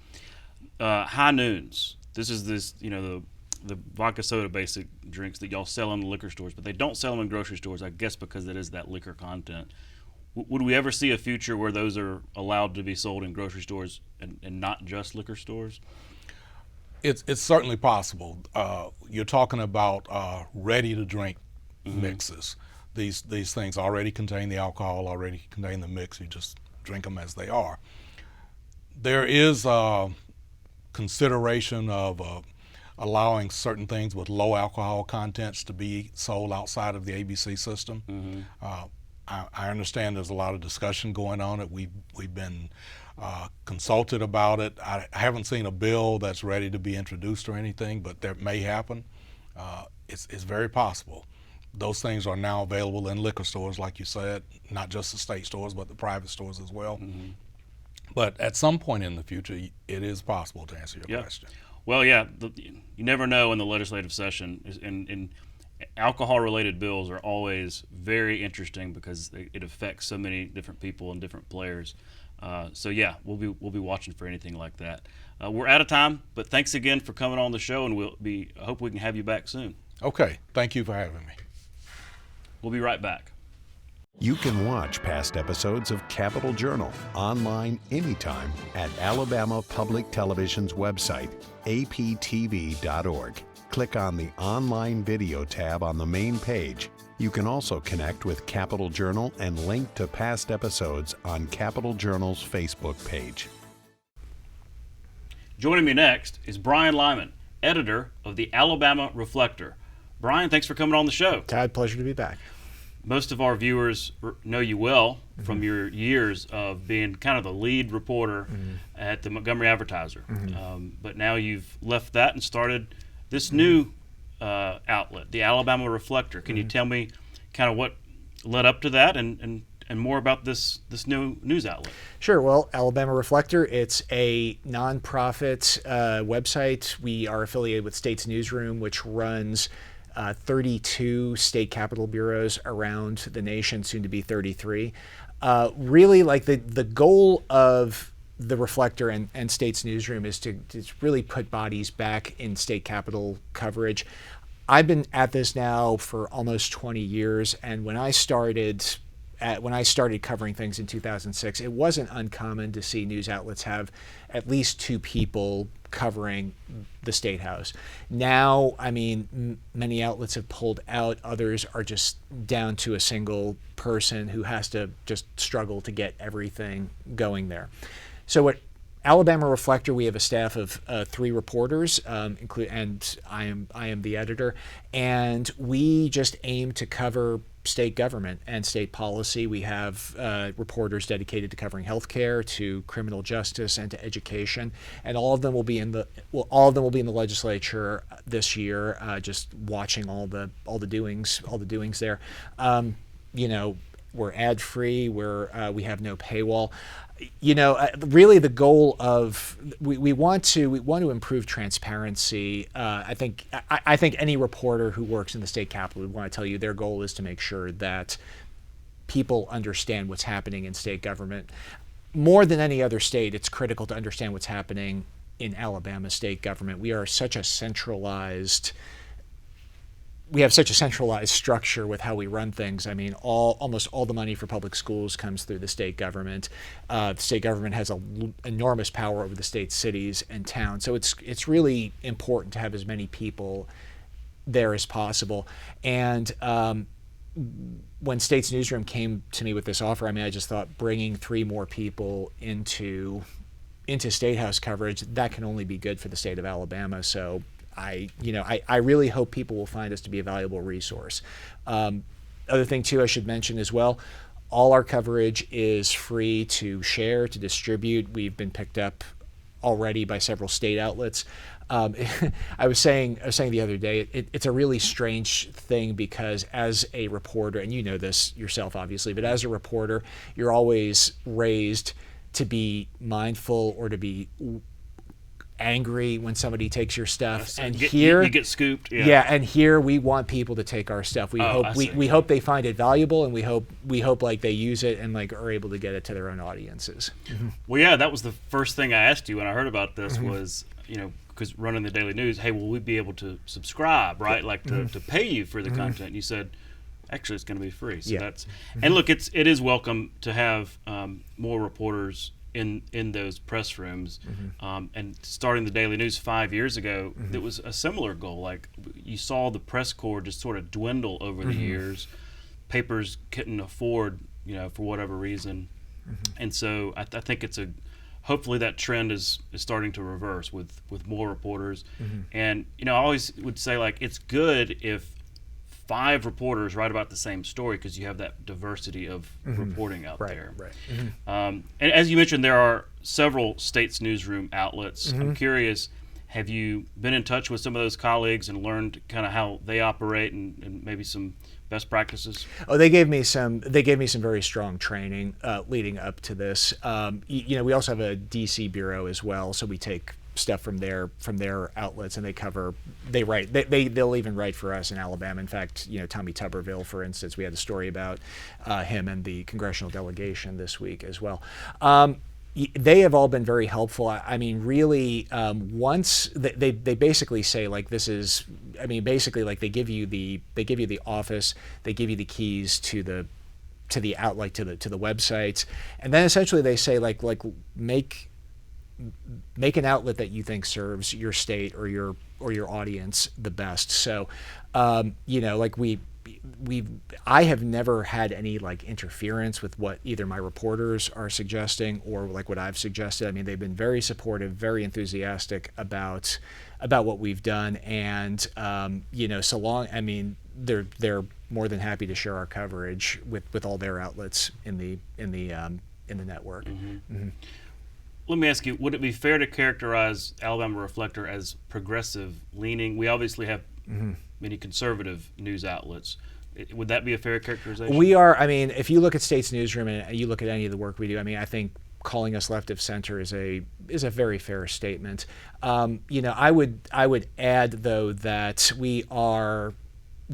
S1: High Noons. This is the vodka soda basic drinks that y'all sell in the liquor stores, but they don't sell them in grocery stores, I guess because it is that liquor content. Would we ever see a future where those are allowed to be sold in grocery stores and not just liquor stores?
S13: It's certainly possible. You're talking about ready-to-drink mixes. These things already contain the alcohol, already contain the mix. You just drink them as they are. There is consideration of allowing certain things with low alcohol contents to be sold outside of the ABC system. Mm-hmm. I understand there's a lot of discussion going on it. We've been consulted about it. I haven't seen a bill that's ready to be introduced or anything, but that may happen. It's very possible. Those things are now available in liquor stores, like you said, not just the state stores, but the private stores as well. Mm-hmm. But at some point in the future, it is possible to answer your question.
S1: Well, yeah, you never know in the legislative session, and alcohol-related bills are always very interesting because it affects so many different people and different players. So yeah, we'll be watching for anything like that. We're out of time, but thanks again for coming on the show, and I hope we can have you back soon.
S13: Okay, thank you for having me.
S1: We'll be right back.
S11: You can watch past episodes of Capitol Journal online anytime at Alabama Public Television's website, aptv.org. Click on the Online Video tab on the main page. You can also connect with Capitol Journal and link to past episodes on Capitol Journal's Facebook page.
S1: Joining me next is Brian Lyman, editor of the Alabama Reflector. Brian, thanks for coming on the show.
S14: Tad, pleasure to be back.
S1: Most of our viewers know you well from your years of being kind of the lead reporter at the Montgomery Advertiser. But now you've left that and started this new outlet, the Alabama Reflector. Can you tell me kind of what led up to that and more about this new news outlet?
S14: Sure. Well, Alabama Reflector, it's a nonprofit website. We are affiliated with States Newsroom, which runs 32 state capitol bureaus around the nation, soon to be 33. Really, like the goal of the Reflector and States Newsroom is to really put bodies back in state capitol coverage. I've been at this now for almost 20 years, and when I started covering things in 2006, it wasn't uncommon to see news outlets have at least 2 people covering the State House. Now, I mean, many outlets have pulled out. Others are just down to a single person who has to just struggle to get everything going there. So what Alabama Reflector, we have a staff of 3 reporters, and I am the editor, and we just aim to cover state government and state policy. We have reporters dedicated to covering healthcare, to criminal justice, and to education, and all of them will be in the legislature this year, just watching all the doings there. We're ad free. We have no paywall. Really the goal of we want to improve transparency. I think any reporter who works in the state capitol would want to tell you their goal is to make sure that people understand what's happening in state government. More than any other state, it's critical to understand what's happening in Alabama state government. We have such a centralized structure with how we run things. I mean, almost all the money for public schools comes through the state government. The state government has enormous power over the state cities and towns. So it's really important to have as many people there as possible. And when State's Newsroom came to me with this offer, I mean, I just thought bringing 3 more people into State House coverage, that can only be good for the state of Alabama. So I really hope people will find us to be a valuable resource. Other thing too I should mention as well, all our coverage is free to share, to distribute. We've been picked up already by several state outlets. I was saying the other day, it's a really strange thing because as a reporter, and you know this yourself obviously, but as a reporter, you're always raised to be mindful or to be angry when somebody takes your stuff. And here
S1: you get scooped.
S14: Yeah, and here we want people to take our stuff. We hope they find it valuable, and we hope like they use it and like are able to get it to their own audiences.
S1: Mm-hmm. Well, yeah, that was the first thing I asked you when I heard about this was, because running the Daily News, hey, will we be able to subscribe, right? Like to pay you for the content? And you said, actually, it's going to be free. So that's and look, it is welcome to have more reporters in those press rooms. And starting the Daily News 5 years ago, it was a similar goal. Like you saw the press corps just sort of dwindle over the years. Papers couldn't afford, for whatever reason. And so I think hopefully that trend is starting to reverse with more reporters. And I always would say, like, it's good if 5 reporters write about the same story because you have that diversity of reporting out there. Right. And as you mentioned, there are several State's Newsroom outlets. I'm curious, have you been in touch with some of those colleagues and learned kind of how they operate and maybe some best practices?
S14: Oh, they gave me some very strong training leading up to this. We also have a DC bureau as well, so we take stuff from their outlets, and they'll even write for us in Alabama. In fact, Tommy Tuberville, for instance, we had a story about him and the congressional delegation this week as well. They have all been very helpful. I mean, really, once they basically say, like, this is, I mean, basically, like, they give you the office, they give you the keys to the outlet, to the websites, and then essentially they say, like make an outlet that you think serves your state or your audience the best. So, I have never had any like interference with what either my reporters are suggesting or like what I've suggested. I mean, they've been very supportive, very enthusiastic about what we've done, and so long. I mean, they're more than happy to share our coverage with all their outlets in the network.
S1: Let me ask you, would it be fair to characterize Alabama Reflector as progressive leaning? We obviously have many conservative news outlets. Would that be a fair characterization?
S14: We are. I mean, if you look at State's Newsroom and you look at any of the work we do, I mean, I think calling us left of center is a very fair statement. I would add though that we are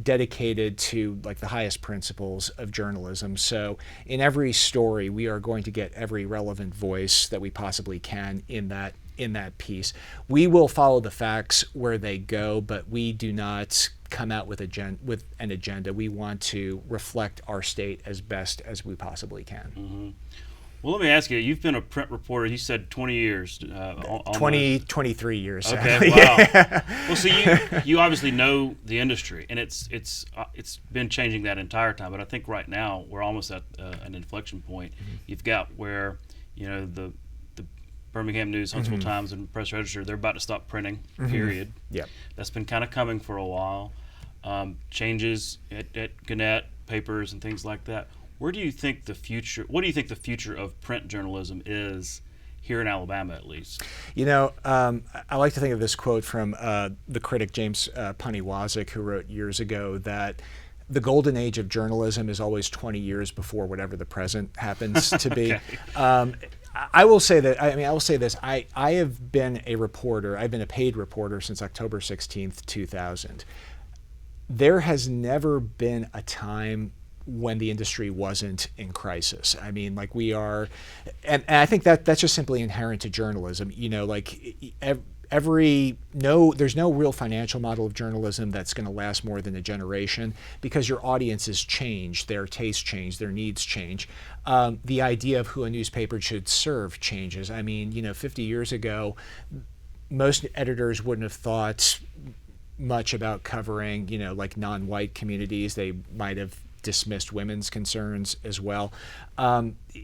S14: dedicated to like the highest principles of journalism. So in every story, we are going to get every relevant voice that we possibly can in that piece. We will follow the facts where they go, but we do not come out with an agenda. We want to reflect our state as best as we possibly can.
S1: Well, let me ask you, you've been a print reporter, you said 20 years.
S14: 23 years.
S1: Okay, wow. Well, so you obviously know the industry, and it's been changing that entire time, but I think right now we're almost at an inflection point. You've got where, the Birmingham News, Huntsville Times, and Press Register, they're about to stop printing, period.
S14: Yep.
S1: That's been kind of coming for a while. Changes at Gannett, papers, and things like that. What do you think the future of print journalism is here in Alabama, at least?
S14: I like to think of this quote from the critic James Poniwazik, who wrote years ago that the golden age of journalism is always 20 years before whatever the present happens to be.
S1: Okay.
S14: I will say that, I will say this, I have been a reporter, I've been a paid reporter since October 16th, 2000. There has never been a time when the industry wasn't in crisis. I mean, like we are, and I think that's just simply inherent to journalism. There's no real financial model of journalism that's going to last more than a generation, because your audiences change, their tastes change, their needs change. The idea of who a newspaper should serve changes. I mean, 50 years ago, most editors wouldn't have thought much about covering, like non-white communities. They might have dismissed women's concerns as well.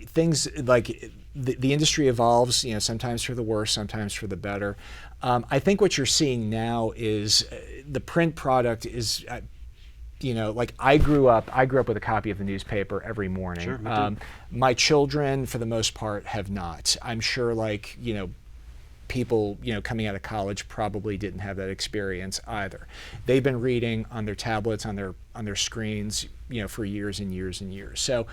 S14: Things like the industry evolves, sometimes for the worse, sometimes for the better. I think what you're seeing now is the print product is, like I grew up with a copy of the newspaper every morning.
S1: Sure, me too.
S14: My children, for the most part, have not. I'm sure, people, coming out of college probably didn't have that experience either. They've been reading on their tablets, on their screens, for years and years and years. So,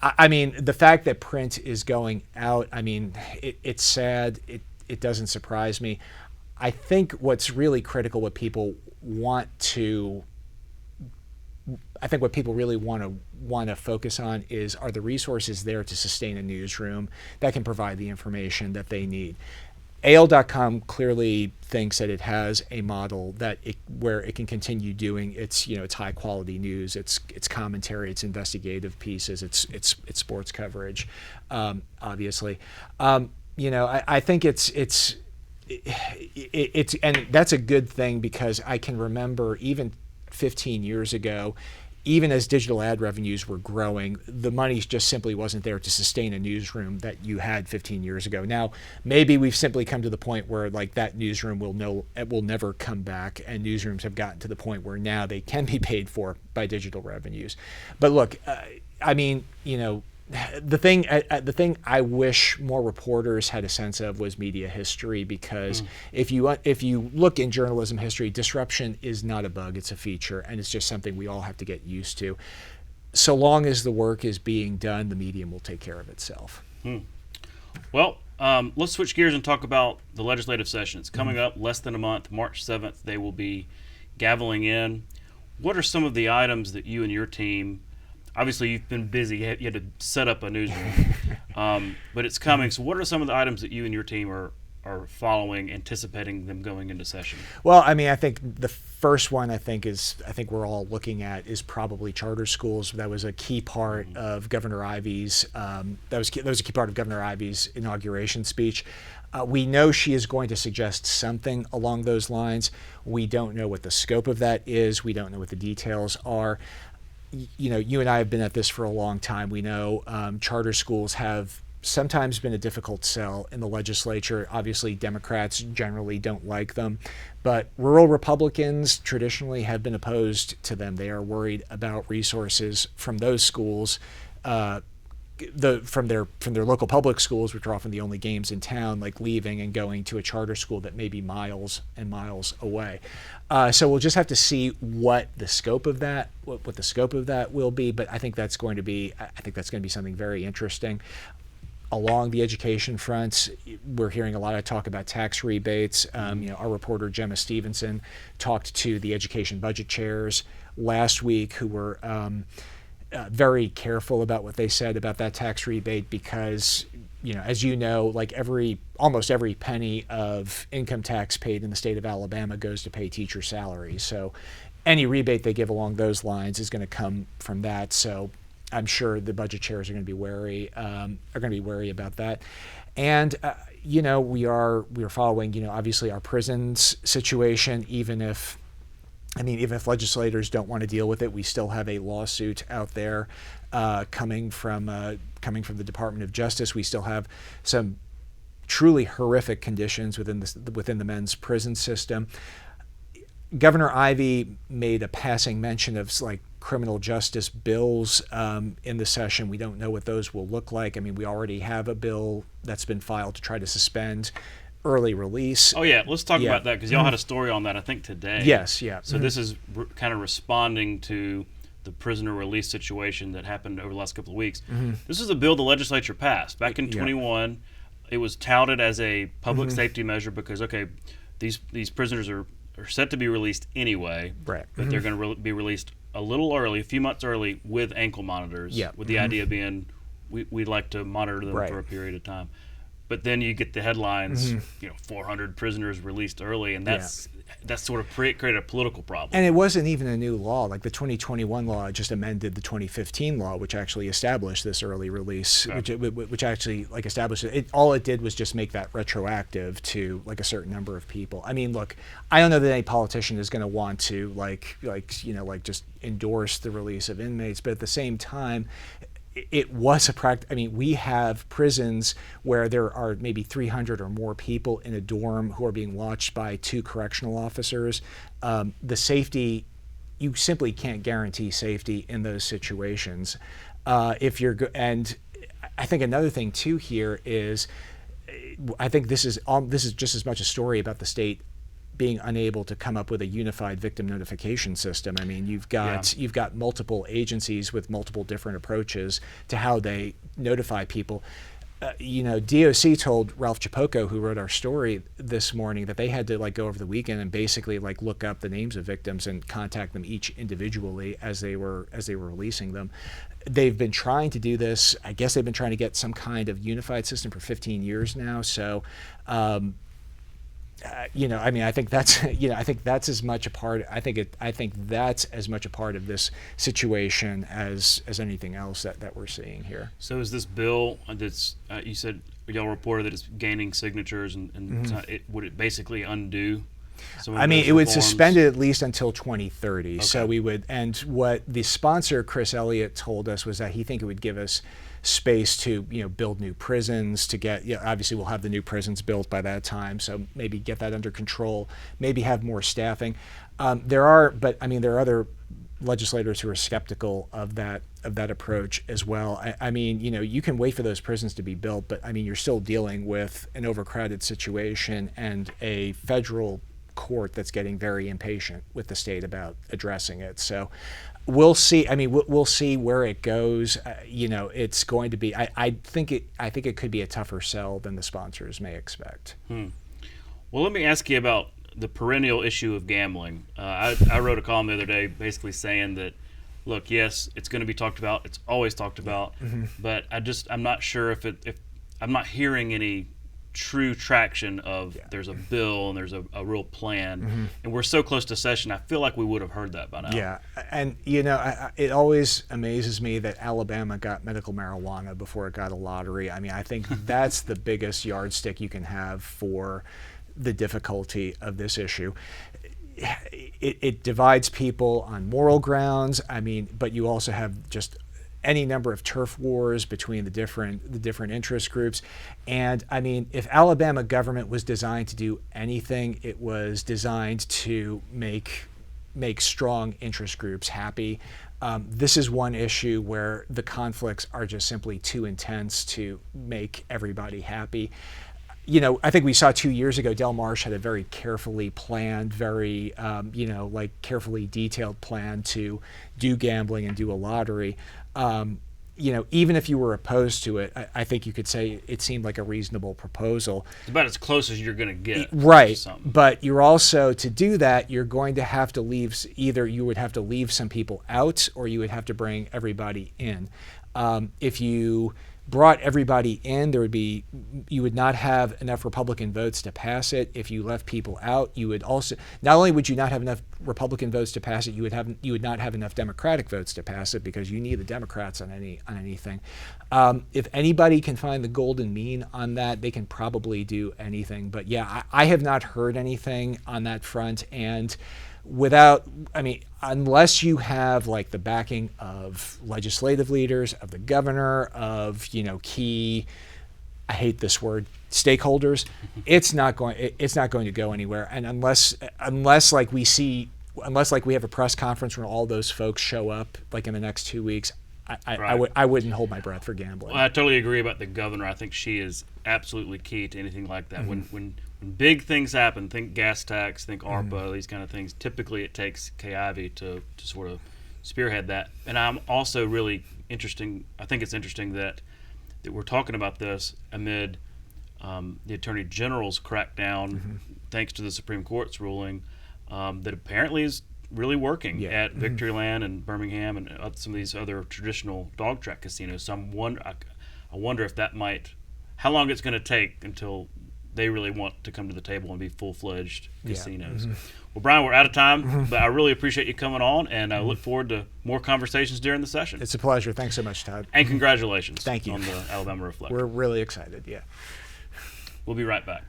S14: I mean, the fact that print is going out, I mean, it's sad. It doesn't surprise me. I think what's really critical, what people really want to focus on is, are the resources there to sustain a newsroom that can provide the information that they need? AL.com clearly thinks that it has a model where it can continue doing its high quality news, its commentary, its investigative pieces, its sports coverage, obviously. I think it's and that's a good thing, because I can remember even 15 years ago, even as digital ad revenues were growing, the money just simply wasn't there to sustain a newsroom that you had 15 years ago. Now, maybe we've simply come to the point where that newsroom will never come back, and newsrooms have gotten to the point where now they can be paid for by digital revenues. But look, I mean, the thing I wish more reporters had a sense of was media history, because if you look in journalism history, disruption is not a bug, it's a feature, and it's just something we all have to get used to. So long as the work is being done, the medium will take care of itself.
S1: Well, let's switch gears and talk about the legislative session. It's coming up less than a month, March 7th. They will be gaveling in. What are some of the items that you and your team, obviously you've been busy, you had to set up a newsroom, but it's coming. So what are some of the items that you and your team are following, anticipating them going into session?
S14: Well, I mean, I think the first one I think we're all looking at is probably charter schools. That was a key part of Governor Ivey's inauguration speech. We know she is going to suggest something along those lines. We don't know what the scope of that is. We don't know what the details are. You and I have been at this for a long time. We know charter schools have sometimes been a difficult sell in the legislature. Obviously, Democrats generally don't like them, but rural Republicans traditionally have been opposed to them. They are worried about resources from those schools, from their local public schools, which are often the only games in town, like leaving and going to a charter school that may be miles and miles away. So we'll just have to see what the scope of that will be. But I think that's going to be something very interesting. Along the education front, we're hearing a lot of talk about tax rebates. Our reporter Gemma Stevenson talked to the education budget chairs last week, who were very careful about what they said about that tax rebate, because as you know, like almost every penny of income tax paid in the state of Alabama goes to pay teacher salaries. So any rebate they give along those lines is going to come from that. So I'm sure the budget chairs are going to be wary about that. And we are following obviously our prisons situation. Even if legislators don't want to deal with it, we still have a lawsuit out there coming from the Department of Justice. We still have some truly horrific conditions within the men's prison system. Governor Ivey made a passing mention of like criminal justice bills in the session. We don't know what those will look like. I mean, we already have a bill that's been filed to try to suspend early release.
S1: Oh yeah, let's talk about that because y'all had a story on that I think today.
S14: Yes, yeah.
S1: So this is kind of responding to the prisoner release situation that happened over the last couple of weeks. This is a bill the legislature passed back in 21. It was touted as a public safety measure because these prisoners are set to be released anyway,
S14: right?
S1: But they're going to be released a little early, a few months early, with ankle monitors. With the idea being, we'd like to monitor them for a period of time. But then you get the headlines, 400 prisoners released early, and that's sort of created a political problem.
S14: And it wasn't even a new law. Like the 2021 law just amended the 2015 law, which actually established this early release, which actually like established it. All it did was just make that retroactive to like a certain number of people. I mean, look, I don't know that any politician is going to want to like just endorse the release of inmates, but at the same time, it was a practice. I mean, we have prisons where there are maybe 300 or more people in a dorm who are being watched by 2 correctional officers. The safety, you simply can't guarantee safety in those situations. And I think another thing too here is, I think this is just as much a story about the state being unable to come up with a unified victim notification system. I mean, you've got multiple agencies with multiple different approaches to how they notify people. DOC told Ralph Chapoco, who wrote our story this morning, that they had to like go over the weekend and basically like look up the names of victims and contact them each individually as they were releasing them. They've been trying to do this. I guess they've been trying to get some kind of unified system for 15 years now. So. I mean, I think that's, I think that's as much a part. I think that's as much a part of this situation as anything else that we're seeing here.
S1: So is this bill that's you said y'all reported that it's gaining signatures and would it basically undo?
S14: I mean, it would suspend it at least until 2030. Okay. So we would, and what the sponsor Chris Elliott told us was that he think it would give us space to build new prisons, to get obviously we'll have the new prisons built by that time, so maybe get that under control, maybe have more staffing. There are other legislators who are skeptical of that approach as well. I mean, you can wait for those prisons to be built, but I mean you're still dealing with an overcrowded situation and a federal court that's getting very impatient with the state about addressing it. So we'll see. I mean, we'll see where it goes. It's going to be. I think it could be a tougher sell than the sponsors may expect.
S1: Well, let me ask you about the perennial issue of gambling. I wrote a column the other day, basically saying that, look, yes, it's going to be talked about. It's always talked about, but I'm not sure if I'm not hearing any true traction of there's a bill and there's a real plan, and we're so close to session. I feel like we would have heard that by now.
S14: Yeah, and it always amazes me that Alabama got medical marijuana before it got a lottery. I mean, I think that's the biggest yardstick you can have for the difficulty of this issue. It divides people on moral grounds. I mean, but you also have just any number of turf wars between the different interest groups. And I mean, if Alabama government was designed to do anything, it was designed to make strong interest groups happy. This is one issue where the conflicts are just simply too intense to make everybody happy. I think we saw 2 years ago, Del Marsh had a very carefully planned, very, carefully detailed plan to do gambling and do a lottery. Even if you were opposed to it, I think you could say it seemed like a reasonable proposal.
S1: It's about as close as you're going to get.
S14: Right. But you're also, to do that, you're going to have to leave, either you would have to leave some people out or you would have to bring everybody in. If you brought everybody in, you would not have enough Republican votes to pass it. If you left people out, you would also, not only would you not have enough Republican votes to pass it, you would not have enough Democratic votes to pass it, because you need the Democrats on anything. If anybody can find the golden mean on that, they can probably do anything. But yeah, I have not heard anything on that front, and unless you have like the backing of legislative leaders, of the governor, of key I hate this word, stakeholders, it's not going to go anywhere. And unless we have a press conference when all those folks show up like in the next 2 weeks, I wouldn't hold my breath for gambling.
S1: Well, I totally agree about the governor. I think she is absolutely key to anything like that. When big things happen, think gas tax, think ARPA, these kind of things, typically it takes Kay Ivey to sort of spearhead that. And I'm also really I think it's interesting that we're talking about this amid the Attorney General's crackdown, thanks to the Supreme Court's ruling, that apparently is really working at Victoryland and Birmingham and some of these other traditional dog track casinos. So I wonder if that how long it's going to take until they really want to come to the table and be full-fledged casinos. Well, Brian, we're out of time, but I really appreciate you coming on, and I look forward to more conversations during the session.
S14: It's a pleasure. Thanks so much, Todd.
S1: And congratulations.
S14: Thank you.
S1: On the Alabama Reflector.
S14: We're really excited,
S1: We'll be right back.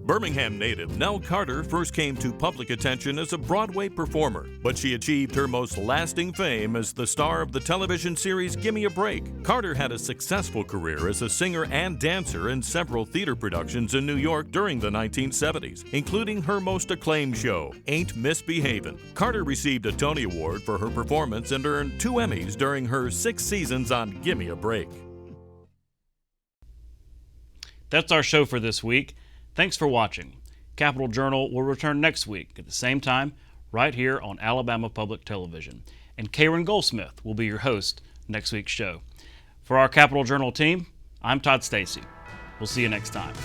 S15: Birmingham native Nell Carter first came to public attention as a Broadway performer, but she achieved her most lasting fame as the star of the television series Gimme a Break. Carter had a successful career as a singer and dancer in several theater productions in New York during the 1970s, including her most acclaimed show, Ain't Misbehavin'. Carter received a Tony Award for her performance and earned 2 Emmys during her 6 seasons on Gimme a Break.
S1: That's our show for this week. Thanks for watching. Capital Journal will return next week at the same time, right here on Alabama Public Television. And Karen Goldsmith will be your host next week's show. For our Capital Journal team, I'm Todd Stacy. We'll see you next time.